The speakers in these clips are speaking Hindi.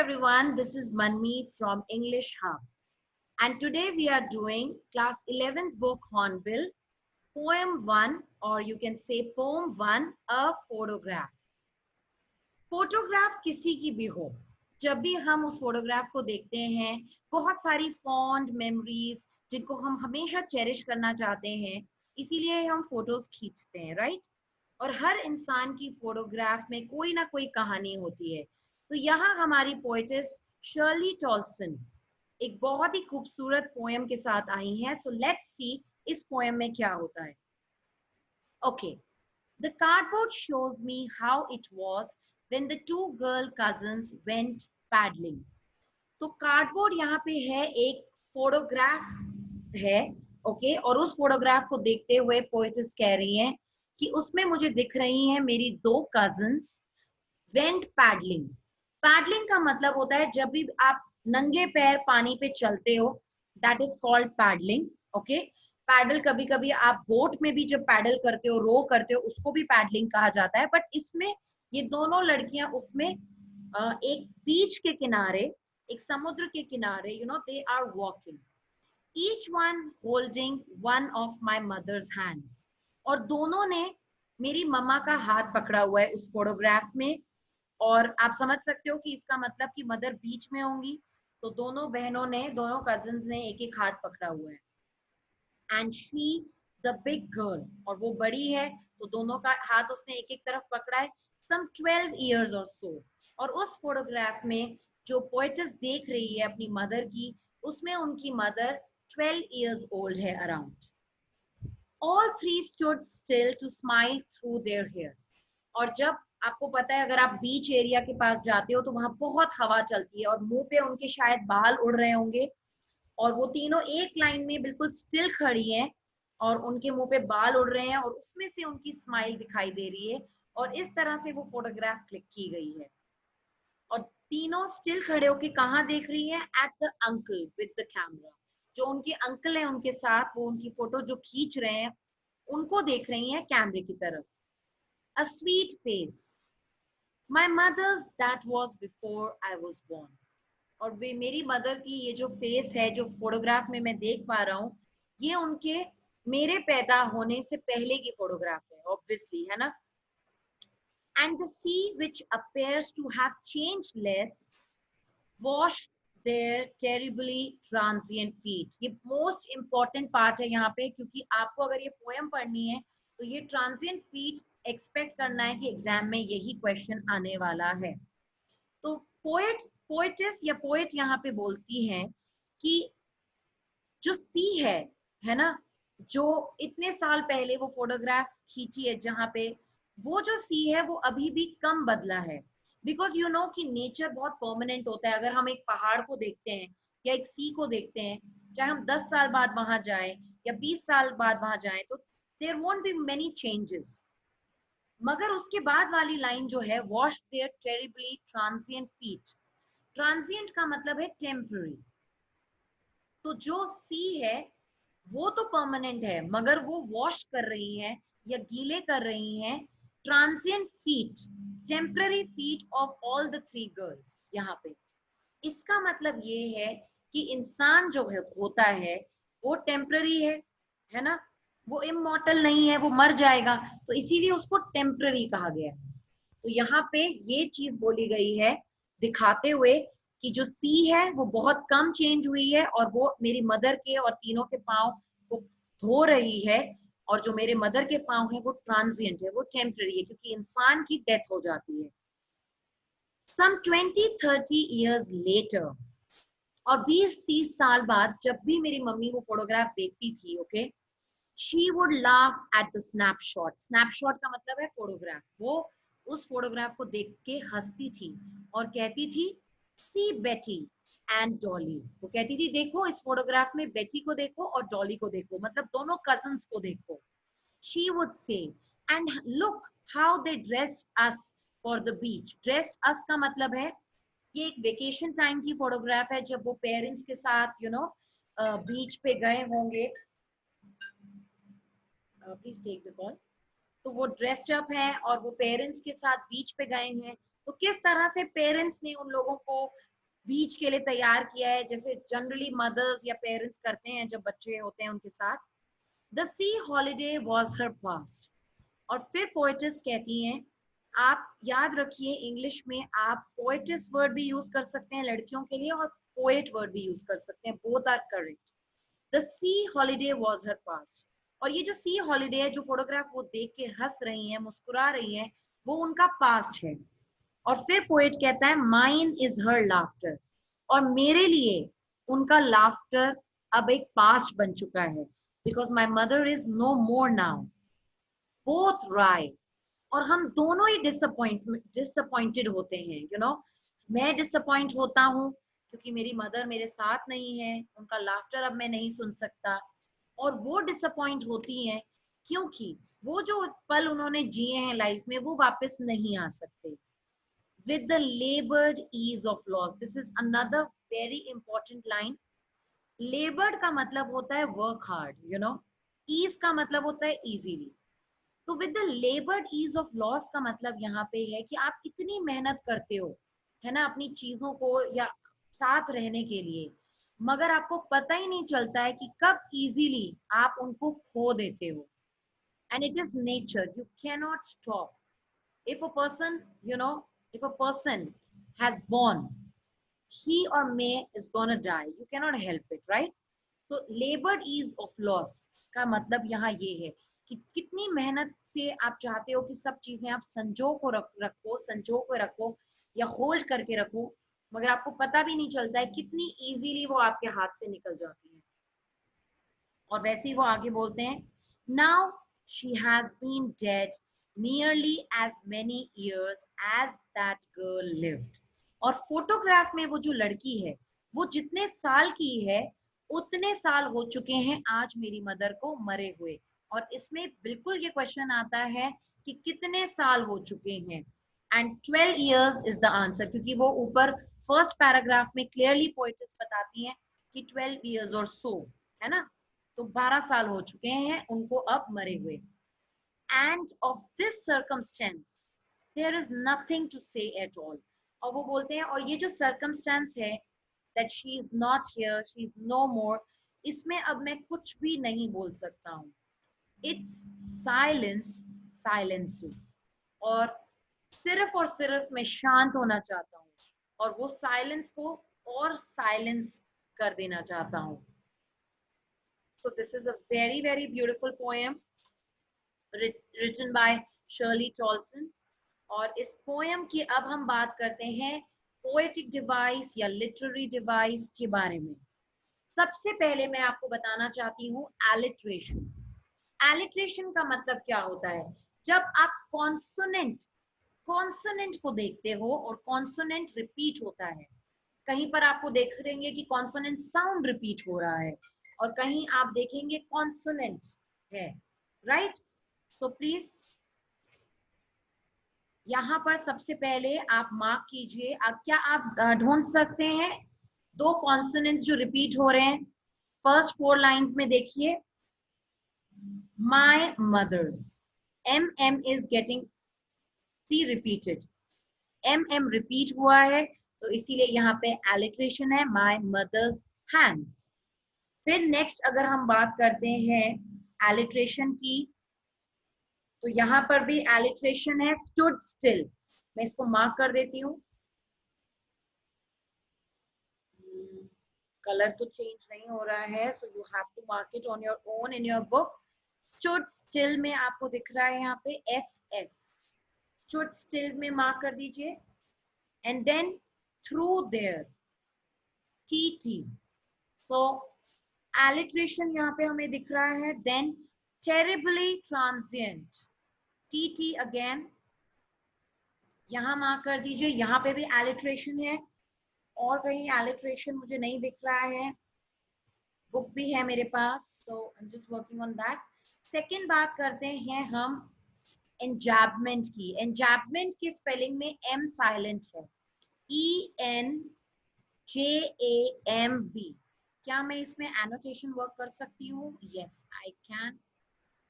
everyone, this is Manmeet from English Hub, and today we are doing class 11th book Hornbill, poem 1, or you can say poem 1, a photograph. Photograph किसी की भी हो, जब भी हम उस फोटोग्राफ को देखते हैं, बहुत सारी फॉन्ड मेमोरीज जिनको हम हमेशा चेरिश करना चाहते हैं, इसीलिए हम फोटोज खींचते हैं, राइट? और हर इंसान की फोटोग्राफ में कोई ना कोई कहानी होती है। तो यहाँ हमारी पोएटिस शर्ली टॉल्सन एक बहुत ही खूबसूरत पोएम के साथ आई हैं। सो लेट्स सी इस पोएम में क्या होता है। Okay, the cardboard shows me how it was when the two girl cousins went paddling. तो कार्डबोर्ड यहाँ पे है, एक फोटोग्राफ है, ओके, और उस फोटोग्राफ को देखते हुए पोएटिस कह रही हैं कि उसमें मुझे दिख रही हैं मेरी दो कजिन्स वेंट पैडलिंग। पैडलिंग का मतलब होता है जब भी आप नंगे पैर पानी पे चलते हो, that is called paddling. Okay, paddle कभी कभी आप बोट में भी जब पैडल करते हो, रो करते हो, उसको भी पैडलिंग कहा जाता है। बट इसमें ये दोनों लड़कियां उसमें एक बीच के किनारे, एक समुद्र के किनारे, they are walking, each one holding one of my mother's hands. और दोनों ने मेरी मम्मा का हाथ पकड़ा हुआ है उस फोटोग्राफ में। और आप समझ सकते हो कि इसका मतलब कि मदर बीच में होंगी, तो दोनों बहनों ने, दोनों कजिन्स ने एक एक हाथ पकड़ा हुआ है। And she the big girl, और वो बड़ी है, तो दोनों का हाथ उसने एक एक तरफ पकड़ा है। सम 12 years और सो। और उस फोटोग्राफ में जो पोएटिस देख रही है अपनी मदर की, उसमें उनकी मदर 12 years old है around. All three stood still to smile through their hair. और जब आपको पता है, अगर आप बीच एरिया के पास जाते हो तो वहां बहुत हवा चलती है और मुंह पे उनके शायद बाल उड़ रहे होंगे, और वो तीनों एक लाइन में बिल्कुल स्टिल खड़ी हैं और उनके मुंह पे बाल उड़ रहे हैं और उसमें से उनकी स्माइल दिखाई दे रही है। और इस तरह से वो फोटोग्राफ क्लिक की गई है। और तीनों स्टिल खड़े होके कहाँ देख रही है? At the uncle with the camera. जो उनके अंकल हैं उनके साथ, वो उनकी फोटो जो खींच रहे हैं, उनको देख रही हैं कैमरे की तरफ। A sweet face, my mother's that was before I was born. और वे मेरी मदर की ये जो फेस है, जो फोटोग्राफ में मैं देख पा रहा हूँ, ये उनके मेरे पैदा होने से पहले की फोटोग्राफ है, ऑब्वियसली, है ना? And the sea which appears to have changed less washed their terribly transient feet. ये मोस्ट इंपॉर्टेंट पार्ट है यहाँ पे, क्योंकि आपको अगर ये पोएम पढ़नी है तो ये ट्रांजिएंट फीट एक्सपेक्ट करना है कि एग्जाम में यही क्वेश्चन आने वाला है। तो पोएटिस या पोएट यहाँ पे बोलती है कि जो सी है ना, जो इतने साल पहले वो फोटोग्राफ खींची है, जहाँ पे वो जो सी है वो अभी भी कम बदला है। बिकॉज यू नो कि नेचर बहुत परमानेंट होता है। अगर हम एक पहाड़ को देखते हैं या एक सी को देखते हैं, चाहे हम 10 साल बाद वहां जाएं या 20 साल बाद वहां जाएं, तो there won't be many changes. मगर उसके बाद वाली लाइन जो है, wash their terribly transient feet. Transient का मतलब है टेम्पररी। तो जो सी है वो तो परमानेंट है, मगर वो वॉश कर रही है या गीले कर रही हैं transient feet, temporary feet of all the three girls. यहाँ पे इसका मतलब ये है कि इंसान जो है होता है वो टेम्पररी है ना? वो इमॉर्टल नहीं है, वो मर जाएगा, तो इसीलिए उसको टेम्पररी कहा गया है। तो यहाँ पे ये चीज बोली गई है, दिखाते हुए कि जो सी है वो बहुत कम चेंज हुई है, और वो मेरी मदर के और तीनों के पाँव को धो रही है। और जो मेरे मदर के पाँव है वो ट्रांजिएंट है, वो टेम्पररी है, क्योंकि इंसान की डेथ हो जाती है। Some 20-30 years later, और 20-30 साल बाद जब भी मेरी मम्मी वो फोटोग्राफ देखती थी, okay, she would laugh at the snapshot. Snapshot का मतलब है फोटोग्राफ। वो उस फोटोग्राफ को देख के हंसती थी और कहती थी, सी बेटी एंड डॉली। वो कहती थी, देखो इस फोटोग्राफ में बेटी को देखो और डॉली को देखो, मतलब दोनों कजन्स को देखो। She would say, and look how they dressed us for the beach. Dressed us का मतलब है, ये एक वेकेशन टाइम की फोटोग्राफ है, जब वो पेरेंट्स के साथ बीच पे गए होंगे। Please take the call. तो वो ड्रेस्ड अप है और वो पेरेंट्स के साथ बीच पे गए हैं। तो किस तरह से पेरेंट्स ने उन लोगों को बीच के लिए तैयार किया है, जैसे जनरली मदर्स या पेरेंट्स करते हैं जब बच्चे होते हैं उनके साथ। The sea holiday was her past. और फिर पोएटिस कहती हैं, आप याद रखिए इंग्लिश में आप पोएटिस वर्ड भी यूज कर सकते हैं लड़कियों के लिए और पोएट वर्ड भी यूज कर सकते हैं, both are correct. The sea holiday was her past. और ये जो सी हॉलीडे है, जो फोटोग्राफ वो देख के हंस रही हैं, मुस्कुरा रही हैं, वो उनका पास्ट है। और फिर पोएट कहता है माइन इज हर लाफ्टर। और मेरे लिए उनका लाफ्टर अब एक पास्ट बन चुका है, because my mother is no more now. Both right. और हम दोनों ही डिसअपॉइंटेड होते हैं, मैं डिसअपॉइंट होता हूँ क्योंकि मेरी मदर मेरे साथ नहीं है, उनका लाफ्टर अब मैं नहीं सुन सकता। और वो डिसअपॉइंट होती हैं क्योंकि वो जो पल उन्होंने जिए हैं लाइफ में वो वापस नहीं आ सकते। with the labored ease of loss. This is another very important line. Labored का मतलब होता है work hard, ease का मतलब होता है easily. तो with the labored ease of loss का मतलब यहाँ पे है कि आप इतनी मेहनत करते हो, है ना, अपनी चीजों को या साथ रहने के लिए, मगर आपको पता ही नहीं चलता है कि कब इजीली आप उनको खो देते हो। And it is nature, you cannot stop. If a person, if a person has born, he or may is gonna die, you cannot help it, right? So labored ease of loss का मतलब यहाँ ये है कि कितनी मेहनत से आप चाहते हो कि सब चीजें आप संजो को रखो या होल्ड करके रखो, मगर आपको पता भी नहीं चलता है कितनी इजीली वो आपके हाथ से निकल जाती है। और वैसे ही वो आगे बोलते हैं, now she has been dead nearly as many years as that girl lived. और फोटोग्राफ में वो जो लड़की है वो जितने साल की है उतने साल हो चुके हैं आज मेरी मदर को मरे हुए। और इसमें बिल्कुल ये क्वेश्चन आता है कि कितने साल हो चुके हैं, and 12 years is the answer, क्योंकि वो ऊपर फर्स्ट पैराग्राफ में क्लियरली पोएटिस बताती हैं कि 12 years और सो, है ना, तो 12 साल हो चुके हैं उनको अब मरे हुए। And of this circumstance there is nothing to say at all. और वो बोलते हैं और ये जो circumstance है that she is not here, she is no more, इसमें अब मैं कुछ भी नहीं बोल सकता हूँ। It's silence silences. और सिर्फ मैं शांत होना चाहता हूँ और वो साइलेंस को और साइलेंस कर देना चाहता हूँ। So this is a very very beautiful poem written by Shirley Chalson. और इस पोएम की अब हम बात करते हैं पोएटिक डिवाइस या लिटरेरी डिवाइस के बारे में। सबसे पहले मैं आपको बताना चाहती हूँ एलिट्रेशन। एलिट्रेशन का मतलब क्या होता है? जब आप कॉन्सोनेंट को देखते हो और कॉन्सोनेंट रिपीट होता है, कहीं पर आपको देख लेंगे कि कॉन्सोनेंट साउंड रिपीट हो रहा है और कहीं आप देखेंगे कॉन्सोनेंट है, राइट? सो प्लीज यहाँ पर सबसे पहले आप मार्क कीजिए, क्या आप ढूंढ सकते हैं दो कॉन्सोनेंट्स जो रिपीट हो रहे हैं? फर्स्ट 4 लाइंस में देखिए, my mother's, M is getting सी रिपीटेड, एम रिपीट हुआ है तो इसीलिए यहाँ पे एलिट्रेशन है, माय मदर्स हैंड्स। फिर नेक्स्ट अगर हम बात करते हैं एलिट्रेशन की, तो यहाँ पर भी एलिट्रेशन है, स्टूड स्टिल। मैं इसको मार्क कर देती हूँ, कलर तो चेंज नहीं हो रहा है, so you have to mark it on your own in your book. Stood still में आपको दिख रहा है यहाँ पे एस एस, स्टूड स्टिल में मार्क कर दीजिए। And then through there, T T. So alliteration यहाँ पे हमें दिख रहा है। Then terribly transient, T T again, यहाँ मार्क कर दीजिए। यहाँ पे भी एलिट्रेशन है और कहीं एलिट्रेशन मुझे नहीं दिख रहा है, बुक भी है मेरे पास, so I am just working on that. Second बात करते हैं हम एंजैबमेंट की। एंजैबमेंट की स्पेलिंग में एम साइलेंट है, ENJAMB। क्या मैं इसमें एनोटेशन वर्क कर सकती हूँ? Yes I can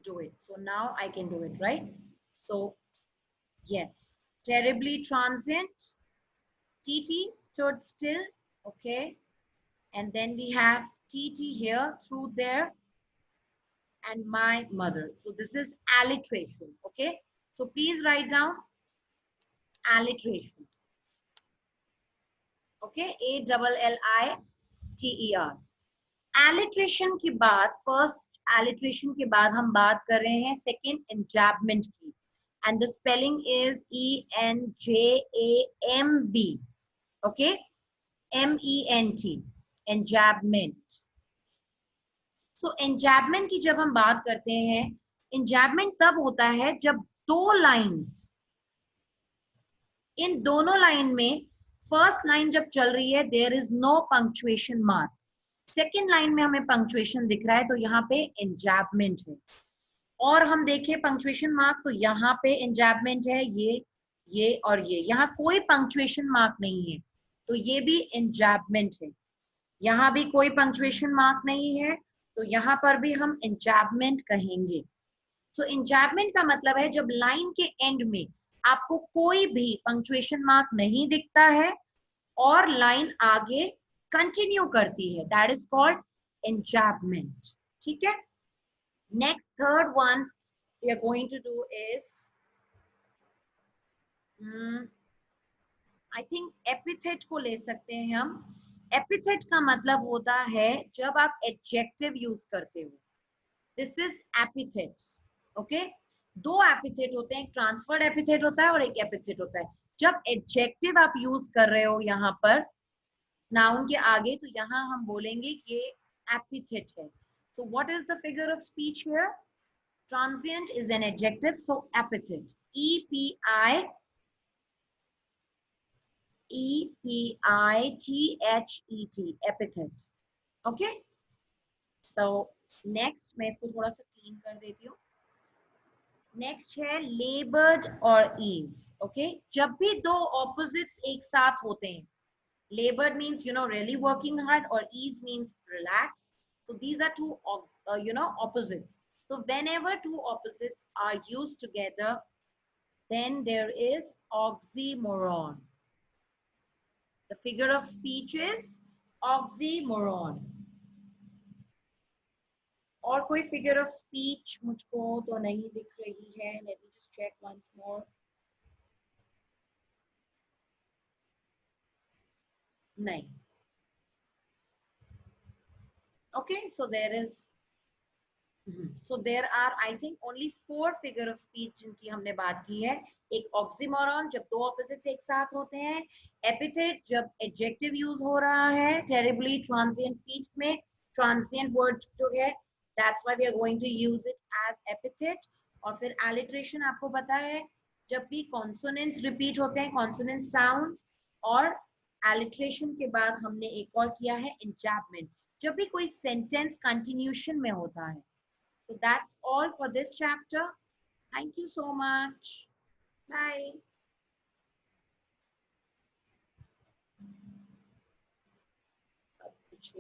do it, so now I can do it, right? So yes, terribly transient. TT, stood still. Okay. And then we have TT here, through there, and my mother. So this is alliteration. Okay. So please write down alliteration. Okay. ALLITER. Alliteration के बाद, first alliteration के बाद हम बात कर रहे हैं second enjambment की. And the spelling is ENJAMB. Okay. MENT. Enjambment. So enjambment की जब हम बात करते हैं, enjambment तब होता है जब दो लाइन्स, इन दोनों लाइन में फर्स्ट लाइन जब चल रही है there is no punctuation mark, second line में हमें पंक्चुएशन दिख रहा है तो यहाँ पे enjambment है. और हम देखें पंक्चुएशन मार्क तो यहाँ पे enjambment है, ये और ये, यहाँ कोई पंक्चुएशन मार्क नहीं है तो ये भी enjambment है. यहाँ भी कोई पंक्चुएशन मार्क नहीं है तो यहाँ पर भी हम enjambment कहेंगे. सो enjambment का मतलब है जब लाइन के एंड में आपको कोई भी पंक्चुएशन मार्क नहीं दिखता है और लाइन आगे कंटिन्यू करती है, दैट इज कॉल्ड enjambment. ठीक है. Next third one we are going to do is I think epithet को ले सकते हैं हम. एपिथेट का मतलब होता है जब आप एडजेक्टिव यूज करते हो, दिस इज एपिथेट. ओके. दो एपिथेट होते हैं, एक ट्रांसफर्ड एपिथेट होता है और एक एपिथेट होता है. जब एडजेक्टिव आप यूज कर रहे हो यहाँ पर नाउन के आगे तो यहाँ हम बोलेंगे कि एपिथेट है. So what is the figure of speech here? Transient is an adjective, so epithet. EPITHET, epithet. Okay. So next मैं इसको थोड़ा सा क्लीन कर देती हूँ. नेक्स्ट है लेबर्ड और ईज. ओके. जब भी दो ऑपोजिट्स एक साथ होते हैं, labored means really working hard, or ease means relax. So these are two opposites. So whenever two opposites are used together, then there is oxymoron. The figure of speech is oxymoron. और कोई फिगर ऑफ स्पीच मुझको तो नहीं दिख रही है. Let me just check once more. नहीं. Okay, so there are I think only 4 figure of speech जिनकी हमने बात की है. एक ऑक्सीमोरॉन जब दो ऑपोजिट्स एक साथ होते हैं, एपिथेट जब एडजेक्टिव यूज हो रहा है टेरिबली ट्रांजिएंट फीट में, ट्रांजिएंट वर्ड जो है that's why we are going to use it as epithet. और फिर alliteration आपको पता है जब भी consonants repeat होते हैं, consonant sounds, और alliteration के बाद हमने एक और किया है enjambment, जब भी कोई sentence continuation में होता है. So that's all for this chapter. Thank you so much. Bye. अब कुछ